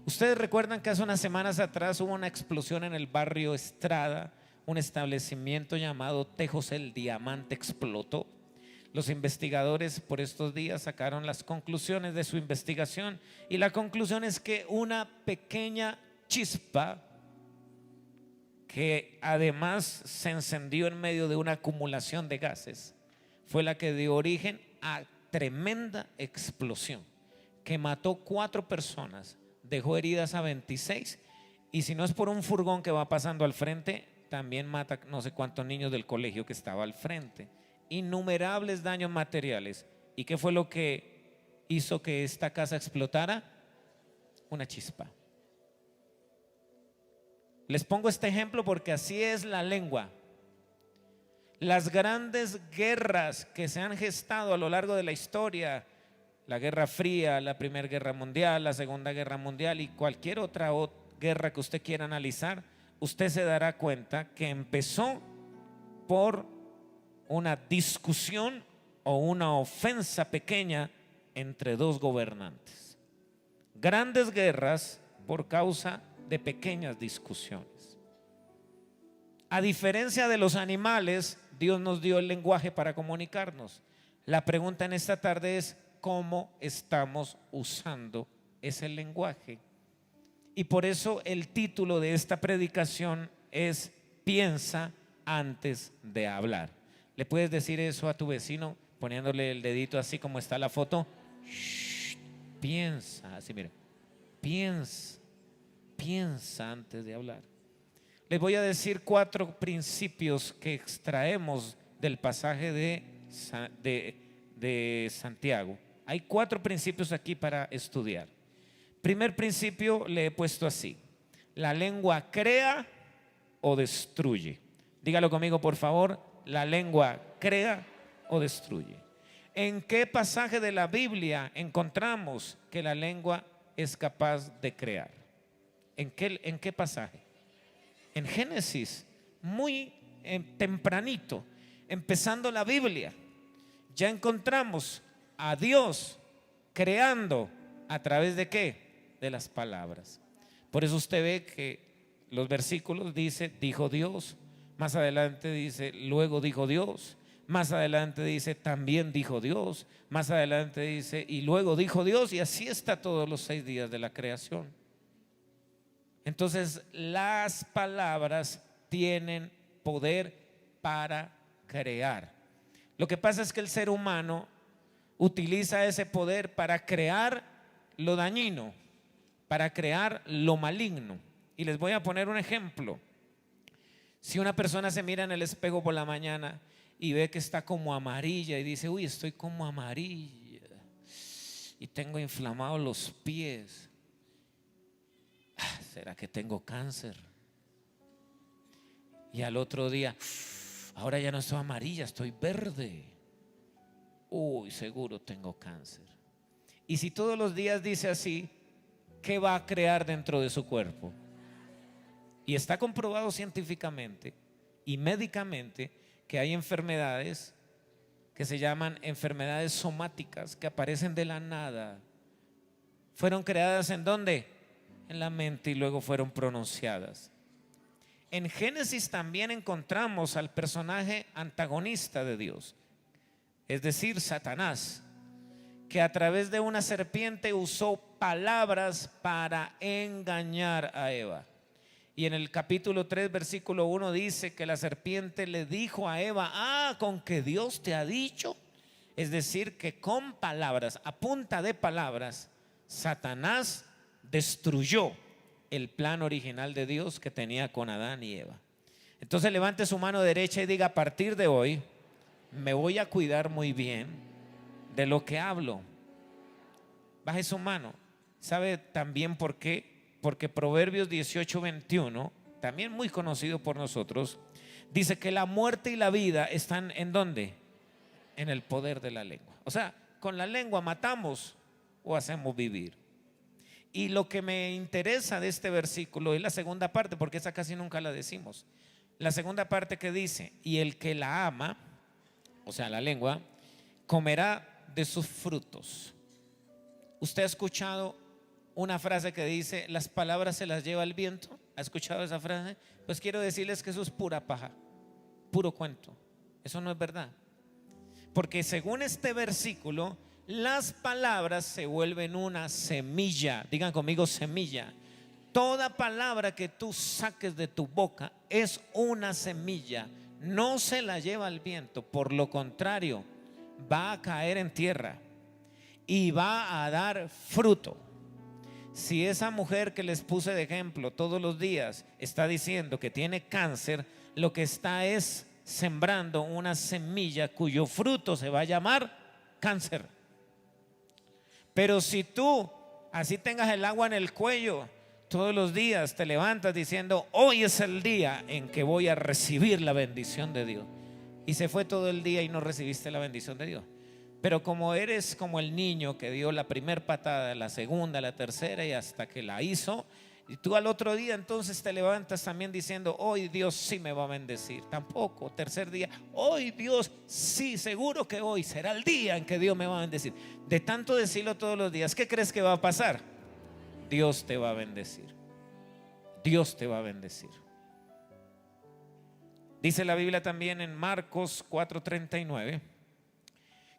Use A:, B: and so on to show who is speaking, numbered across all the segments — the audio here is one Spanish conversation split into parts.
A: Ustedes recuerdan que hace unas semanas atrás hubo una explosión en el barrio Estrada, un establecimiento llamado Tejos el Diamante explotó. Los investigadores por estos días sacaron las conclusiones de su investigación y la conclusión es que una pequeña chispa, que además se encendió en medio de una acumulación de gases, fue la que dio origen a tremenda explosión que mató 4 personas, dejó heridas a 26 y si no es por un furgón que va pasando al frente, también mata no sé cuántos niños del colegio que estaba al frente. Innumerables daños materiales. ¿Y qué fue lo que hizo que esta casa explotara? Una chispa. Les pongo este ejemplo porque así es la lengua. Las grandes guerras que se han gestado a lo largo de la historia, la Guerra Fría, la Primera Guerra Mundial, la Segunda Guerra Mundial y cualquier otra guerra que usted quiera analizar, usted se dará cuenta que empezó por una discusión o una ofensa pequeña entre 2 gobernantes. Grandes guerras por causa de pequeñas discusiones. A diferencia de los animales, Dios nos dio el lenguaje para comunicarnos. La pregunta en esta tarde es: ¿cómo estamos usando ese lenguaje? Y por eso el título de esta predicación es: piensa antes de hablar. ¿Le puedes decir eso a tu vecino poniéndole el dedito así como está la foto? Shh, piensa, así mira, piensa antes de hablar. Les voy a decir 4 principios que extraemos del pasaje de Santiago. Hay 4 principios aquí para estudiar. Primer principio le he puesto así: la lengua crea o destruye. Dígalo conmigo por favor: la lengua crea o destruye. ¿En qué pasaje de la Biblia encontramos que la lengua es capaz de crear? ¿En qué pasaje? En Génesis, muy tempranito, empezando la Biblia, ya encontramos a Dios creando a través de ¿qué? De las palabras. Por eso usted ve que los versículos dice: dijo Dios. Más adelante dice: luego dijo Dios. Más adelante dice: también dijo Dios. Más adelante dice: y luego dijo Dios. Y así está todos los 6 días de la creación. Entonces las palabras tienen poder para crear. Lo que pasa es que el ser humano utiliza ese poder para crear lo dañino, para crear lo maligno. Y les voy a poner un ejemplo. Si una persona se mira en el espejo por la mañana y ve que está como amarilla y dice: uy, estoy como amarilla y tengo inflamados los pies, ¿será que tengo cáncer? Y al otro día: ahora ya no estoy amarilla, estoy verde. Uy, seguro tengo cáncer. Y si todos los días dice así, ¿qué va a crear dentro de su cuerpo? Y está comprobado científicamente y médicamente que hay enfermedades que se llaman enfermedades somáticas, que aparecen de la nada. ¿Fueron creadas en dónde? En la mente y luego fueron pronunciadas. En Génesis también encontramos al personaje antagonista de Dios, es decir, Satanás, que a través de una serpiente usó palabras para engañar a Eva. Y en el capítulo 3 versículo 1 dice que la serpiente le dijo a Eva: con que Dios te ha dicho. Es decir, que con palabras, a punta de palabras, Satanás destruyó el plan original de Dios que tenía con Adán y Eva. Entonces levante su mano derecha y diga: a partir de hoy me voy a cuidar muy bien de lo que hablo. Baje su mano. ¿Sabe también por qué? Porque Proverbios 18:21, también muy conocido por nosotros, dice que la muerte y la vida están ¿en dónde? En el poder de la lengua. O sea, con la lengua matamos o hacemos vivir. Y lo que me interesa de este versículo es la segunda parte, porque esa casi nunca la decimos. La segunda parte que dice: y el que la ama, o sea, la lengua, comerá de sus frutos. ¿Usted ha escuchado una frase que dice: las palabras se las lleva el viento. ¿Ha escuchado esa frase? Pues quiero decirles que eso es pura paja, puro cuento. Eso no es verdad. Porque según este versículo, las palabras se vuelven una semilla. Digan conmigo: semilla. Toda palabra que tú saques de tu boca es una semilla. No se la lleva el viento. Por lo contrario, va a caer en tierra y va a dar fruto. Si esa mujer que les puse de ejemplo todos los días está diciendo que tiene cáncer, lo que está es sembrando una semilla cuyo fruto se va a llamar cáncer. Pero si tú así tengas el agua en el cuello, todos los días te levantas diciendo: hoy es el día en que voy a recibir la bendición de Dios, y se fue todo el día y no recibiste la bendición de Dios. Pero como eres como el niño que dio la primera patada, la segunda, la tercera, y hasta que la hizo, y tú al otro día entonces te levantas también diciendo: hoy Dios sí me va a bendecir. Tampoco. Tercer día: hoy Dios sí, seguro que hoy será el día en que Dios me va a bendecir. De tanto decirlo todos los días, ¿qué crees que va a pasar? Dios te va a bendecir. Dios te va a bendecir. Dice la Biblia también en Marcos 4:39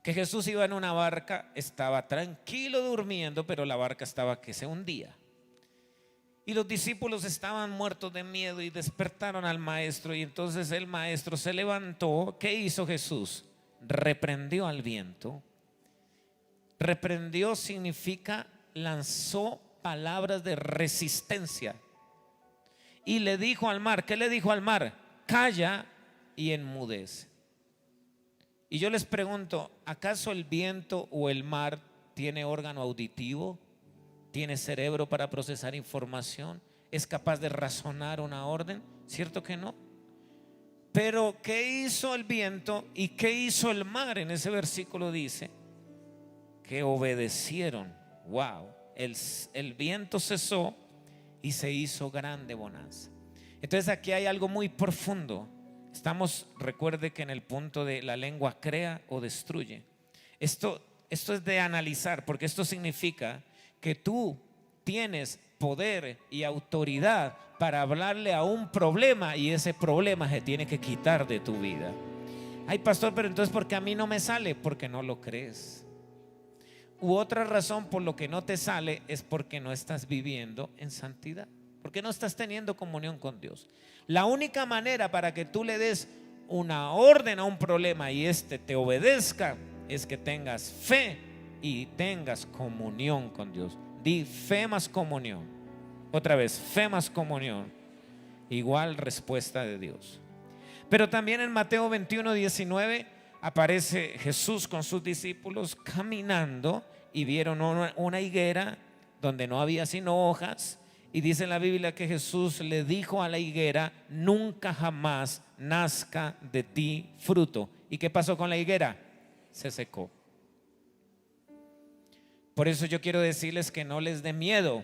A: que Jesús iba en una barca, estaba tranquilo durmiendo, pero la barca estaba que se hundía. Y los discípulos estaban muertos de miedo y despertaron al maestro. Y entonces el maestro se levantó. ¿Qué hizo Jesús? Reprendió al viento. Reprendió significa lanzó palabras de resistencia. Y le dijo al mar, ¿qué le dijo al mar? Calla y enmudece. Y yo les pregunto, ¿acaso el viento o el mar tiene órgano auditivo? ¿Tiene cerebro para procesar información? ¿Es capaz de razonar una orden? ¿Cierto que no? Pero ¿qué hizo el viento y qué hizo el mar? En ese versículo dice que obedecieron. Wow, el viento cesó y se hizo grande bonanza. Entonces aquí hay algo muy profundo. Estamos, recuerde que en el punto de la lengua crea o destruye. Esto es de analizar, porque esto significa que tú tienes poder y autoridad para hablarle a un problema, y ese problema se tiene que quitar de tu vida. Ay, pastor, pero entonces ¿por qué a mí no me sale? Porque no lo crees. U otra razón por lo que no te sale es porque no estás viviendo en santidad, porque no estás teniendo comunión con Dios. La única manera para que tú le des una orden a un problema y te obedezca es que tengas fe y tengas comunión con Dios. Di fe más comunión. Otra vez, fe más comunión. Igual respuesta de Dios. Pero también en Mateo 21:19 aparece Jesús con sus discípulos caminando y vieron una higuera donde no había sino hojas. Y dice en la Biblia que Jesús le dijo a la higuera: nunca jamás nazca de ti fruto. ¿Y qué pasó con la higuera? Se secó. Por eso yo quiero decirles que no les dé miedo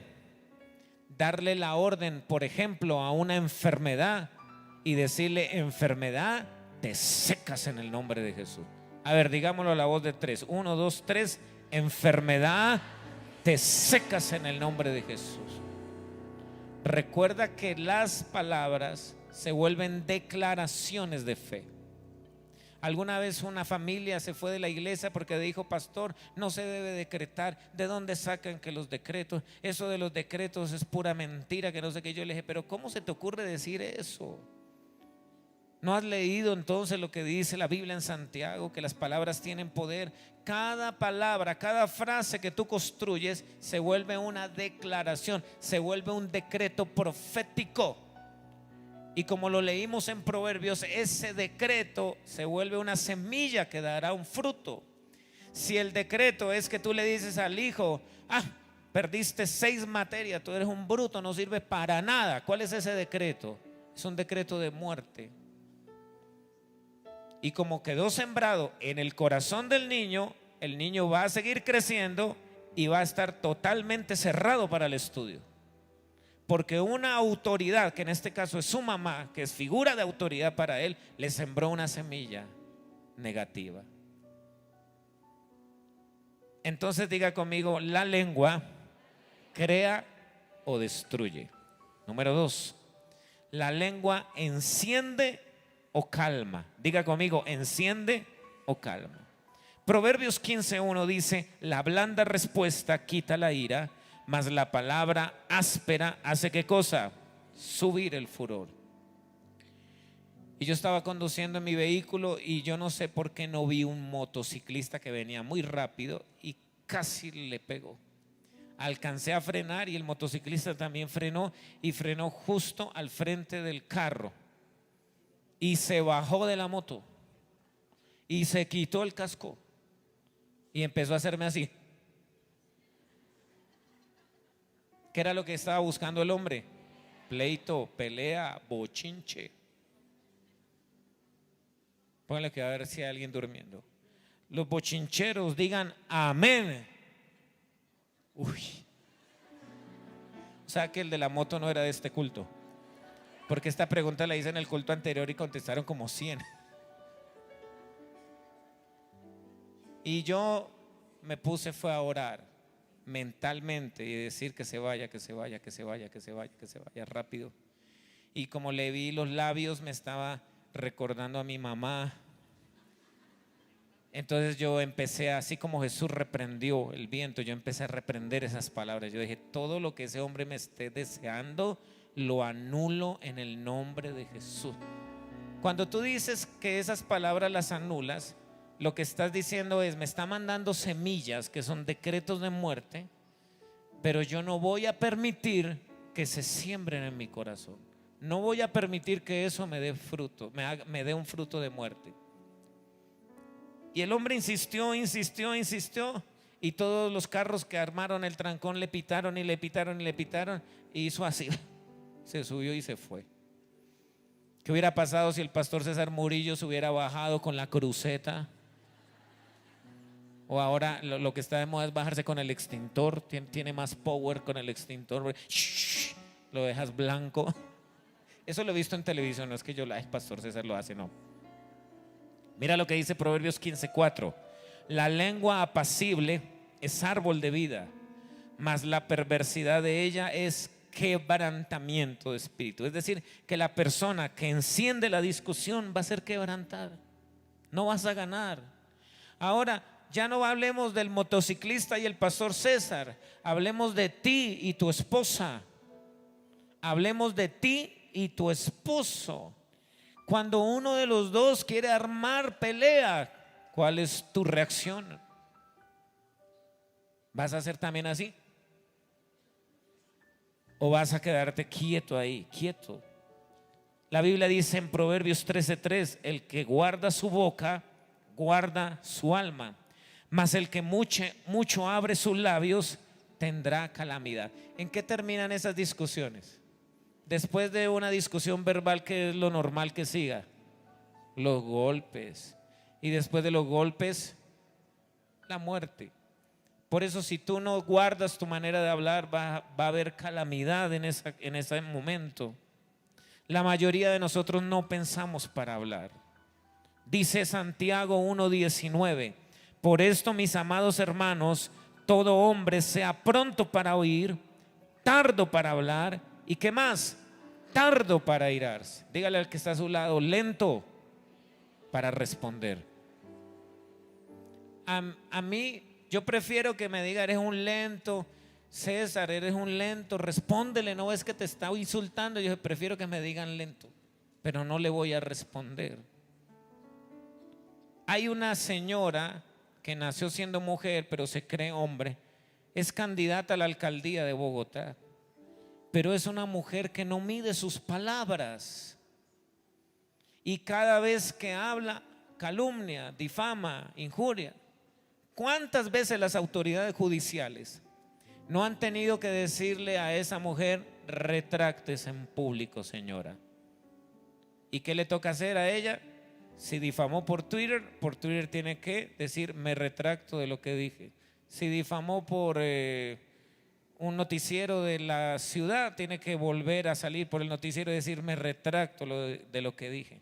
A: darle la orden, por ejemplo, a una enfermedad y decirle: enfermedad, te secas en el nombre de Jesús. A ver, digámoslo a la voz de tres. 1, 2, 3. Enfermedad, te secas en el nombre de Jesús. Recuerda que las palabras se vuelven declaraciones de fe. Alguna vez una familia se fue de la iglesia porque dijo: pastor, no se debe decretar. ¿De dónde sacan que los decretos? Eso de los decretos es pura mentira, que no sé qué. Yo le dije: pero ¿cómo se te ocurre decir eso? ¿No has leído entonces lo que dice la Biblia en Santiago? Que las palabras tienen poder. Cada palabra, cada frase que tú construyes se vuelve una declaración, se vuelve un decreto profético. Y como lo leímos en Proverbios, ese decreto se vuelve una semilla que dará un fruto. Si el decreto es que tú le dices al hijo: perdiste 6 materias, tú eres un bruto, no sirve para nada. ¿Cuál es ese decreto? Es un decreto de muerte. Y como quedó sembrado en el corazón del niño, el niño va a seguir creciendo y va a estar totalmente cerrado para el estudio. Porque una autoridad, que en este caso es su mamá, que es figura de autoridad para él, le sembró una semilla negativa. Entonces diga conmigo: la lengua crea o destruye. Número 2, la lengua enciende o calma. Diga conmigo, enciende o calma. Proverbios 15:1 dice: la blanda respuesta quita la ira, mas la palabra áspera hace ¿qué cosa? Subir el furor. Y yo estaba conduciendo en mi vehículo y yo no sé por qué no vi un motociclista que venía muy rápido y casi le pegó. Alcancé a frenar y el motociclista también frenó, y frenó justo al frente del carro y se bajó de la moto y se quitó el casco y empezó a hacerme así. ¿Qué era lo que estaba buscando el hombre? Pleito, pelea, bochinche. Póngale que a ver si hay alguien durmiendo. Los bochincheros digan amén. Uy. O sea que el de la moto no era de este culto, porque esta pregunta la hice en el culto anterior y contestaron como 100. Y yo me puse fue a orar mentalmente y decir que se vaya, que se vaya, que se vaya, que se vaya, que se vaya rápido. Y como le vi los labios, me estaba recordando a mi mamá. Entonces yo empecé, así como Jesús reprendió el viento, yo empecé a reprender esas palabras. Yo dije: todo lo que ese hombre me esté deseando, lo anulo en el nombre de Jesús. Cuando tú dices que esas palabras las anulas, lo que estás diciendo es: me está mandando semillas que son decretos de muerte, pero yo no voy a permitir que se siembren en mi corazón. No voy a permitir que eso me dé fruto, me dé un fruto de muerte. Y el hombre insistió, insistió, insistió, y todos los carros que armaron el trancón le pitaron y le pitaron y le pitaron, y hizo así, se subió y se fue. ¿Qué hubiera pasado si el pastor César Murillo se hubiera bajado con la cruceta? O ahora lo que está de moda es bajarse con el extintor. Tiene más power con el extintor. Shh, lo dejas blanco. Eso lo he visto en televisión, no es que yo, el pastor César lo hace, no. Mira lo que dice Proverbios 15:4. La lengua apacible es árbol de vida, mas la perversidad de ella es quebrantamiento de espíritu. Es decir, que la persona que enciende la discusión va a ser quebrantada. No vas a ganar. Ahora, ya no hablemos del motociclista y el pastor César. Hablemos de ti y tu esposa. Hablemos de ti y tu esposo. Cuando uno de los dos quiere armar pelea, ¿cuál es tu reacción? ¿Vas a hacer también así? ¿O vas a quedarte quieto ahí, quieto? La Biblia dice en Proverbios 13:3: el que guarda su boca, guarda su alma, mas el que mucho abre sus labios, tendrá calamidad. ¿En qué terminan esas discusiones? Después de una discusión verbal, ¿qué es lo normal que siga? Los golpes. Y después de los golpes, la muerte. Por eso, si tú no guardas tu manera de hablar, va a haber calamidad en ese momento. La mayoría de nosotros no pensamos para hablar. Dice Santiago 1:19: por esto, mis amados hermanos, todo hombre sea pronto para oír, tardo para hablar, ¿y qué más? Tardo para airarse. Dígale al que está a su lado: lento para responder. A mí, yo prefiero que me diga: eres un lento, César, eres un lento, respóndele, no es que te está insultando. Yo prefiero que me digan lento, pero no le voy a responder. Hay una señora que nació siendo mujer, pero se cree hombre, es candidata a la alcaldía de Bogotá, pero es una mujer que no mide sus palabras, y cada vez que habla, calumnia, difama, injuria. ¿Cuántas veces las autoridades judiciales no han tenido que decirle a esa mujer: retráctese en público, señora? ¿Y qué le toca hacer a ella? Si difamó por Twitter tiene que decir: me retracto de lo que dije. Si difamó por un noticiero de la ciudad, tiene que volver a salir por el noticiero y decir: me retracto de lo que dije.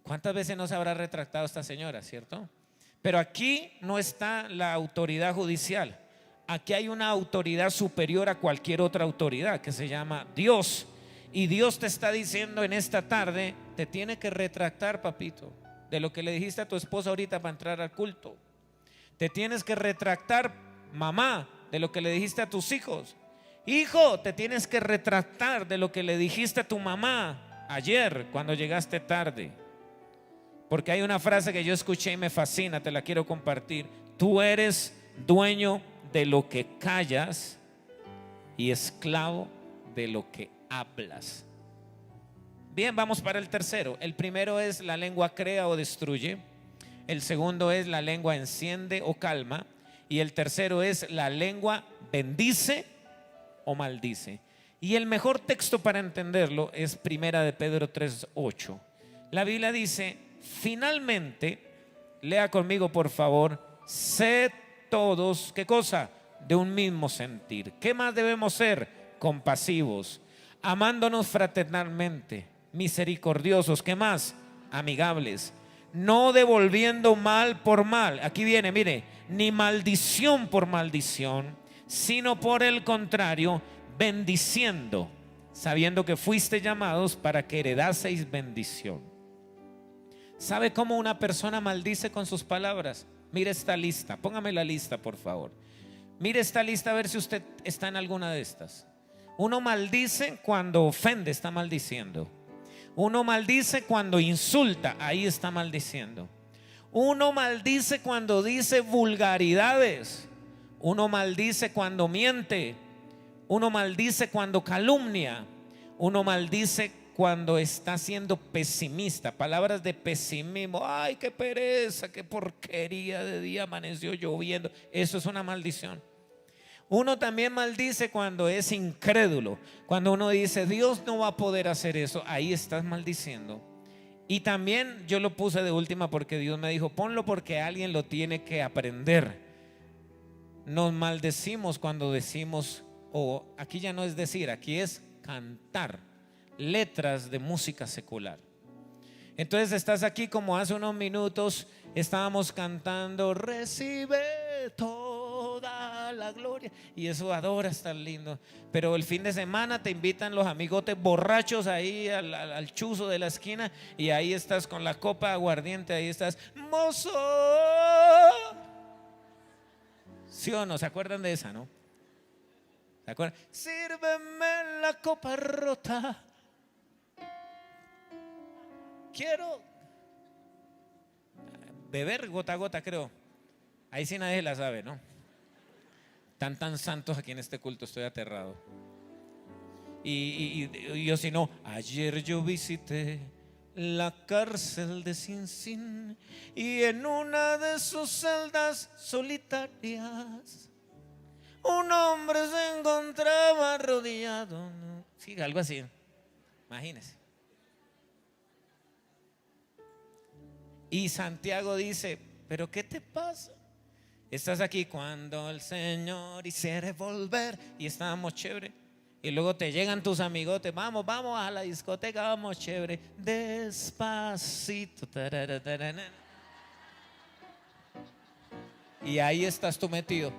A: ¿Cuántas veces no se habrá retractado esta señora, cierto? Pero aquí no está la autoridad judicial. aquí hay una autoridad superior a cualquier otra autoridad que se llama Dios. Y Dios te está diciendo en esta tarde, te tiene que retractar, papito, de lo que le dijiste a tu esposa ahorita para entrar al culto. Te tienes que retractar, mamá, de lo que le dijiste a tus hijos. Hijo, te tienes que retractar de lo que le dijiste a tu mamá ayer cuando llegaste tarde. Porque hay una frase que yo escuché y me fascina, te la quiero compartir. Tú eres dueño de lo que callas y esclavo de lo que hablas. Bien, vamos para el tercero. El primero es: la lengua crea o destruye. El segundo es: la lengua enciende o calma. Y el tercero es: la lengua bendice o maldice. Y el mejor texto para entenderlo es Primera de Pedro 3:8. La Biblia dice: finalmente, lea conmigo por favor, sed todos, ¿qué cosa? De un mismo sentir. ¿Qué más debemos ser? Compasivos, amándonos fraternalmente, misericordiosos, ¿qué más? Amigables, no devolviendo mal por mal. Aquí viene, mire, ni maldición por maldición, sino por el contrario, bendiciendo, sabiendo que fuiste llamados para que heredaseis bendición. ¿Sabe cómo una persona maldice con sus palabras? Mire esta lista, póngame la lista por favor. Mire esta lista a ver si usted está en alguna de estas. Uno maldice cuando ofende, está maldiciendo. Uno maldice cuando insulta, ahí está maldiciendo. Uno maldice cuando dice vulgaridades. Uno maldice cuando miente. Uno maldice cuando calumnia. Uno maldice cuando está siendo pesimista. Palabras de pesimismo. Ay, qué pereza, qué porquería de día, amaneció lloviendo. Eso es una maldición. Uno también maldice cuando es incrédulo. Cuando uno dice Dios no va a poder hacer eso, ahí estás maldiciendo. Y también yo lo puse de última porque Dios me dijo ponlo porque alguien lo tiene que aprender. Nos maldecimos cuando decimos, o aquí ya no es decir, aquí es cantar letras de música secular. Entonces estás aquí como hace unos minutos estábamos cantando recibe toda la gloria, y eso adora estar lindo. Pero el fin de semana te invitan los amigotes borrachos ahí al chuzo de la esquina, y ahí estás con la copa de aguardiente, ahí estás, mozo. ¿Sí o no? ¿Se acuerdan de esa, no? ¿Se acuerdan? Sírveme la copa rota. Quiero beber gota a gota, creo. Ahí sí nadie la sabe, ¿no? Tan santos aquí en este culto, estoy aterrado. Y yo si no, ayer yo visité la cárcel de Sin Sin, y en una de sus celdas solitarias un hombre se encontraba arrodillado. Sí, algo así, imagínese. Y Santiago dice, ¿pero qué te pasa? Estás aquí cuando el Señor hiciere volver, y estábamos chévere. Y luego te llegan tus amigotes, vamos a la discoteca, vamos chévere, despacito. Y ahí estás tú metido.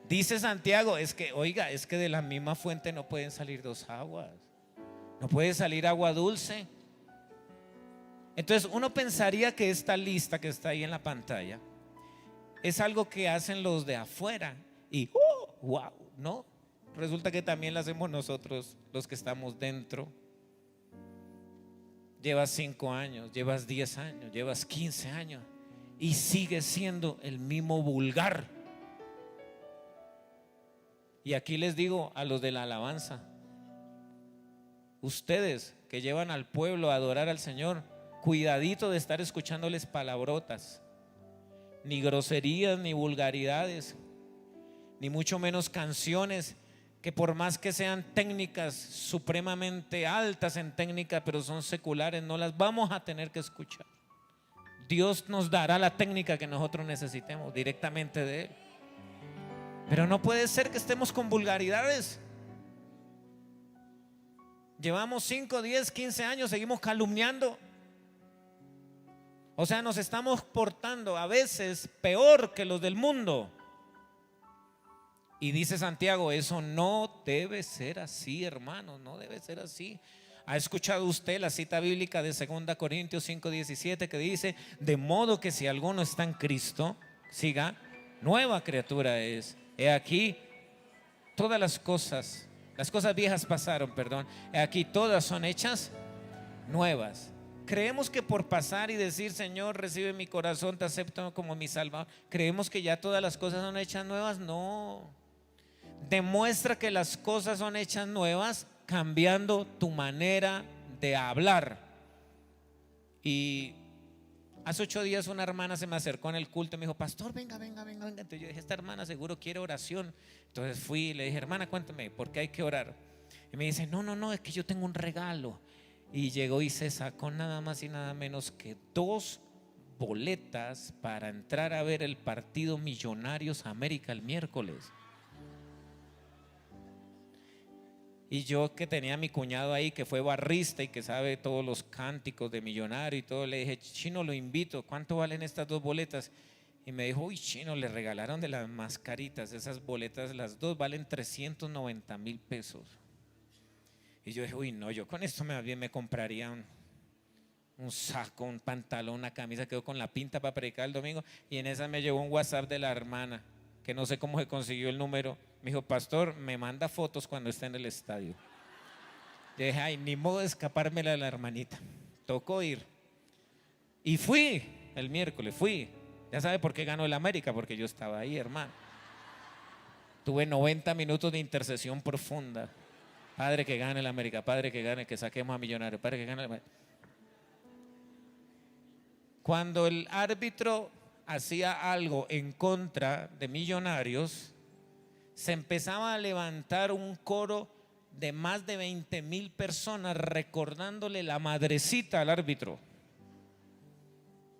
A: Dice Santiago, es que, oiga, es que de la misma fuente no pueden salir dos aguas. No puede salir agua dulce. Entonces uno pensaría que esta lista que está ahí en la pantalla es algo que hacen los de afuera y wow, no, resulta que también la hacemos nosotros los que estamos dentro. Llevas 5 años, llevas 10 años, llevas 15 años y sigues siendo el mismo vulgar. Y aquí les digo a los de la alabanza, ustedes que llevan al pueblo a adorar al Señor, cuidadito de estar escuchándoles palabrotas, ni groserías, ni vulgaridades, ni mucho menos canciones que por más que sean técnicas supremamente altas en técnica, pero son seculares, no las vamos a tener que escuchar. Dios nos dará la técnica que nosotros necesitemos directamente de Él. Pero no puede ser que estemos con vulgaridades. Llevamos 5, 10, 15 años, seguimos calumniando. O sea, nos estamos portando a veces peor que los del mundo. Y dice Santiago, eso no debe ser así, hermano, no debe ser así. ¿Ha escuchado usted la cita bíblica de 2 Corintios 5:17 que dice: de modo que si alguno está en Cristo, siga, nueva criatura es? He aquí, todas las cosas viejas pasaron, perdón. He aquí, todas son hechas nuevas. Creemos que por pasar y decir: Señor, recibe mi corazón, te acepto como mi Salvador, creemos que ya todas las cosas son hechas nuevas. No. Demuestra que las cosas son hechas nuevas cambiando tu manera de hablar. Y hace 8 días una hermana se me acercó en el culto y me dijo: pastor, venga. Entonces yo dije: esta hermana seguro quiere oración. Entonces fui y le dije: hermana, cuéntame, ¿por qué hay que orar? Y me dice: no, es que yo tengo un regalo. Y llegó y se sacó nada más y nada menos que 2 boletas para entrar a ver el partido Millonarios América el miércoles. Y yo, que tenía a mi cuñado ahí, que fue barrista y que sabe todos los cánticos de Millonario y todo, le dije: Chino, lo invito, ¿cuánto valen estas 2 boletas? Y me dijo: uy, Chino, le regalaron de las mascaritas, esas boletas, las 2 valen 390,000 pesos. Y yo dije: uy, no, yo con esto más bien me compraría un saco, un pantalón, una camisa, quedo con la pinta para predicar el domingo. Y en esa me llegó un WhatsApp de la hermana, que no sé cómo se consiguió el número. Me dijo: pastor, me manda fotos cuando esté en el estadio. Yo dije: ay, ni modo de escapármela de la hermanita, tocó ir. Y fui el miércoles, fui. Ya sabe por qué ganó el América, porque yo estaba ahí, hermano. Tuve 90 minutos de intercesión profunda. Padre, que gane el América, Padre, que gane, que saquemos a Millonarios, Padre, que gane el América. Cuando el árbitro hacía algo en contra de Millonarios, se empezaba a levantar un coro de más de 20,000 personas recordándole la madrecita al árbitro.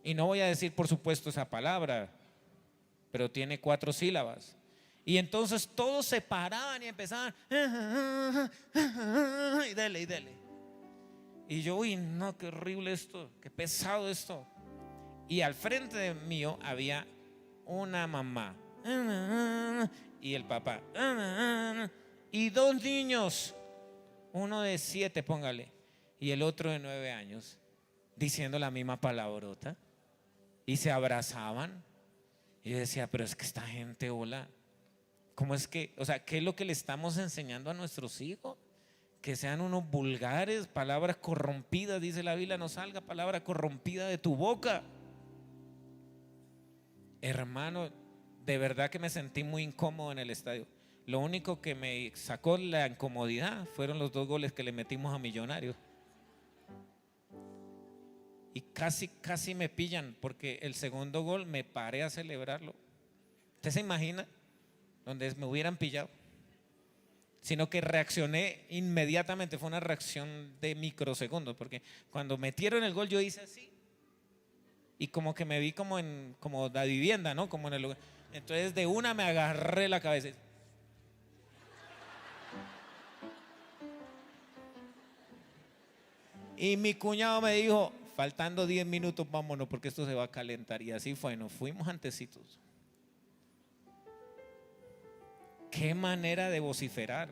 A: Y no voy a decir, por supuesto, esa palabra, pero tiene 4 sílabas. Y entonces todos se paraban y empezaban y dele. Y yo: uy, no, qué horrible esto, qué pesado esto. Y al frente de mío había una mamá y el papá y 2 niños, uno de 7, póngale, y el otro de 9 años, diciendo la misma palabrota, y se abrazaban. Y yo decía: pero es que esta gente, hola, ¿cómo es que, o sea, qué es lo que le estamos enseñando a nuestros hijos? Que sean unos vulgares, palabras corrompidas, dice la Biblia: no salga palabra corrompida de tu boca. Hermano, de verdad que me sentí muy incómodo en el estadio. Lo único que me sacó la incomodidad fueron los 2 goles que le metimos a Millonarios. Y casi me pillan, porque el segundo gol me paré a celebrarlo. ¿Usted se imagina donde me hubieran pillado? Sino que reaccioné inmediatamente, fue una reacción de microsegundos, porque cuando metieron el gol yo hice así y como que me vi como la vivienda, ¿no? Como en el lugar. Entonces de una me agarré la cabeza. Y mi cuñado me dijo: faltando 10 minutos, vámonos, porque esto se va a calentar. Y así fue, nos fuimos antecitos. Qué manera de vociferar.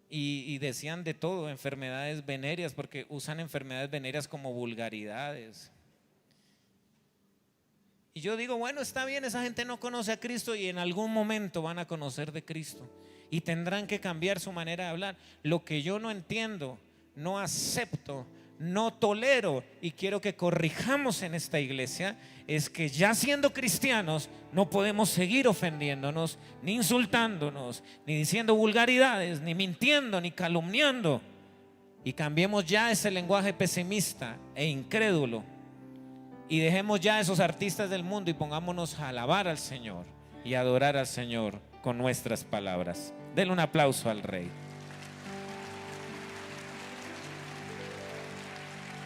A: Y decían de todo, enfermedades venéreas, porque usan enfermedades venéreas como vulgaridades. Y yo digo: bueno, está bien, esa gente no conoce a Cristo y en algún momento van a conocer de Cristo y tendrán que cambiar su manera de hablar. Lo que yo no entiendo, no acepto, no tolero y quiero que corrijamos en esta iglesia es que ya siendo cristianos no podemos seguir ofendiéndonos, ni insultándonos, ni diciendo vulgaridades, ni mintiendo, ni calumniando. Y cambiemos ya ese lenguaje pesimista e incrédulo y dejemos ya esos artistas del mundo y pongámonos a alabar al Señor y adorar al Señor con nuestras palabras. Denle un aplauso al Rey.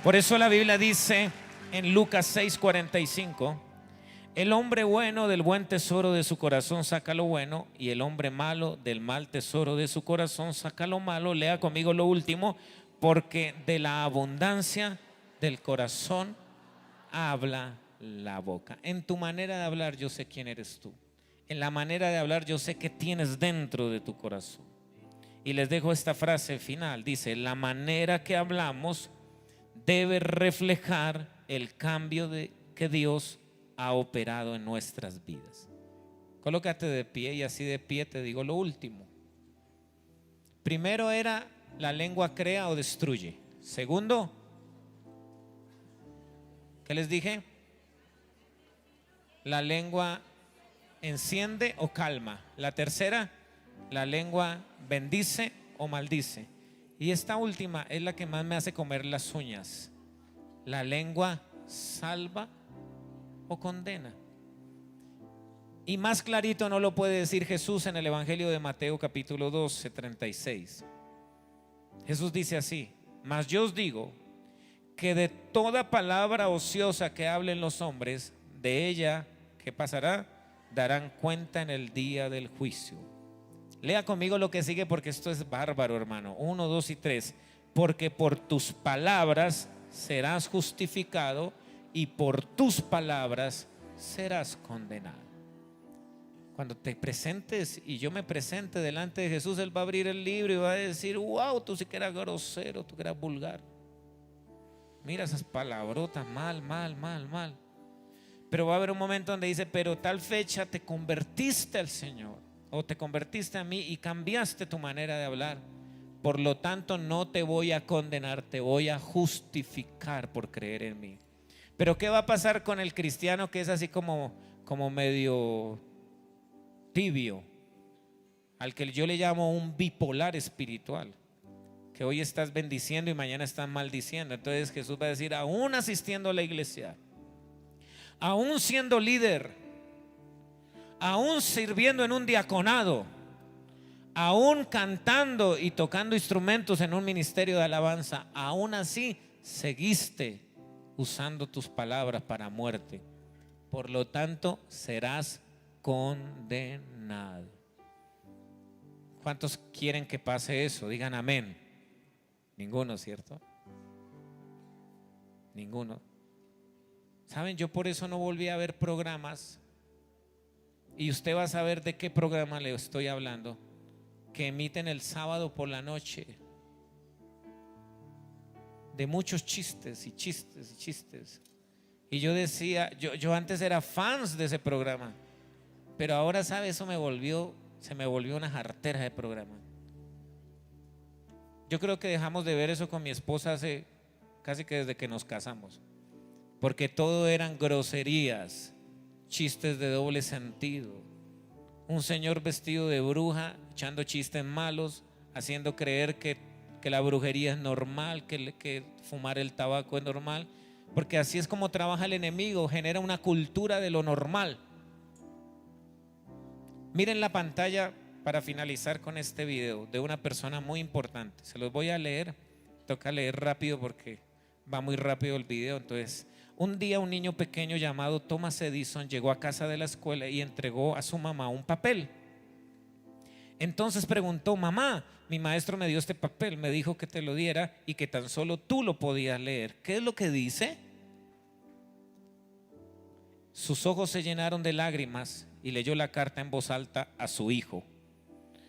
A: Por eso la Biblia dice en Lucas 6:45: el hombre bueno del buen tesoro de su corazón saca lo bueno, y el hombre malo del mal tesoro de su corazón saca lo malo. Lea conmigo lo último: porque de la abundancia del corazón habla la boca. En tu manera de hablar yo sé quién eres tú. en la manera de hablar, yo sé que tienes dentro de tu corazón. Y les dejo esta frase final, dice: la manera que hablamos debe reflejar el cambio que Dios ha operado en nuestras vidas. Colócate de pie y así de pie te digo lo último. Primero era: la lengua crea o destruye. Segundo, ¿qué les dije? La lengua enciende o calma. La tercera, la lengua bendice o maldice. Y esta última es la que más me hace comer las uñas. La lengua salva o condena. Y más clarito no lo puede decir Jesús en el Evangelio de Mateo capítulo 12, 36. Jesús dice así: mas yo os digo que de toda palabra ociosa que hablen los hombres, de ella, ¿qué pasará? Darán cuenta en el día del juicio. Lea conmigo lo que sigue, porque esto es bárbaro, hermano. 1, 2 y 3. Porque por tus palabras serás justificado y por tus palabras serás condenado. Cuando te presentes y yo me presente delante de Jesús, Él va a abrir el libro y va a decir: wow, tú sí que eras grosero, tú que eras vulgar. Mira esas palabrotas, mal. Pero va a haber un momento donde dice: pero tal fecha te convertiste al Señor, o te convertiste a mí y cambiaste tu manera de hablar. Por lo tanto, no te voy a condenar, te voy a justificar por creer en mí. Pero ¿qué va a pasar con el cristiano que es así como medio tibio? Al que yo le llamo un bipolar espiritual, que hoy estás bendiciendo y mañana estás maldiciendo. Entonces Jesús va a decir: aún asistiendo a la iglesia, aún siendo líder, aún sirviendo en un diaconado, aún cantando y tocando instrumentos en un ministerio de alabanza, aún así seguiste usando tus palabras para muerte. Por lo tanto, serás condenado. ¿Cuántos quieren que pase eso? Digan amén. Ninguno, ¿cierto? Ninguno. ¿Saben? Yo por eso no volví a ver programas, y usted va a saber de qué programa le estoy hablando, que emiten el sábado por la noche, de muchos chistes. Y yo decía, yo antes era fans de ese programa, pero ahora, ¿sabe? Se me volvió una jartera de programa. Yo creo que dejamos de ver eso con mi esposa hace casi que desde que nos casamos, porque todo eran groserías, chistes de doble sentido, un señor vestido de bruja echando chistes malos, haciendo creer que la brujería es normal, que fumar el tabaco es normal, porque así es como trabaja el enemigo, genera una cultura de lo normal. Miren la pantalla para finalizar con este video de una persona muy importante. Se los voy a leer, toca leer rápido porque va muy rápido el video. Entonces, un día un niño pequeño llamado Thomas Edison llegó a casa de la escuela y entregó a su mamá un papel. Entonces preguntó: mamá, mi maestro me dio este papel, me dijo que te lo diera y que tan solo tú lo podías leer. ¿Qué es lo que dice? Sus ojos se llenaron de lágrimas y leyó la carta en voz alta a su hijo.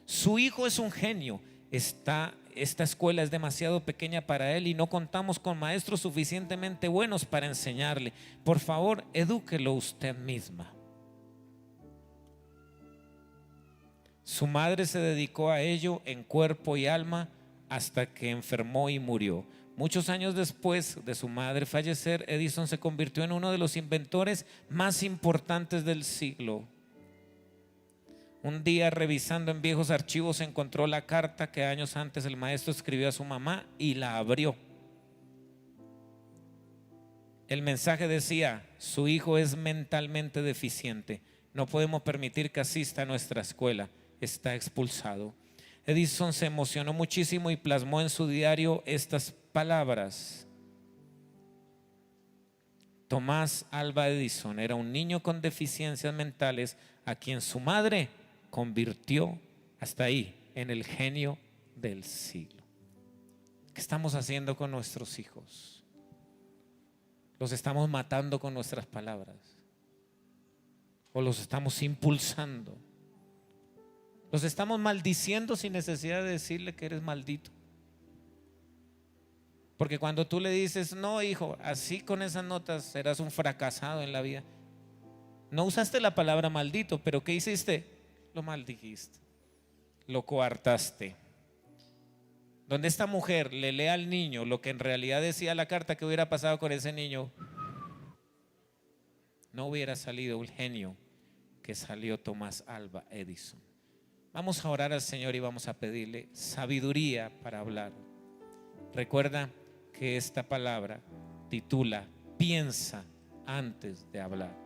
A: Su hijo es un genio. Esta escuela es demasiado pequeña para él y no contamos con maestros suficientemente buenos para enseñarle. Por favor, edúquelo usted misma. Su madre se dedicó a ello en cuerpo y alma hasta que enfermó y murió. Muchos años después de su madre fallecer, Edison se convirtió en uno de los inventores más importantes del siglo. Un día, revisando en viejos archivos, encontró la carta que años antes el maestro escribió a su mamá y la abrió. El mensaje decía: su hijo es mentalmente deficiente, no podemos permitir que asista a nuestra escuela, está expulsado. Edison se emocionó muchísimo y plasmó en su diario estas palabras. Tomás Alva Edison era un niño con deficiencias mentales a quien su madre convirtió, hasta ahí, en el genio del siglo. ¿Qué estamos haciendo con nuestros hijos? Los estamos matando con nuestras palabras. o los estamos impulsando? Los estamos maldiciendo sin necesidad de decirle que eres maldito. Porque cuando tú le dices, no hijo, así con esas notas serás un fracasado en la vida, no usaste la palabra maldito, pero ¿qué hiciste? Lo maldijiste, lo coartaste. Donde esta mujer le lee al niño lo que en realidad decía la carta que hubiera pasado con ese niño, no hubiera salido el genio que salió Tomás Alva Edison. Vamos a orar al Señor y vamos a pedirle sabiduría para hablar. Recuerda que esta palabra titula: piensa antes de hablar.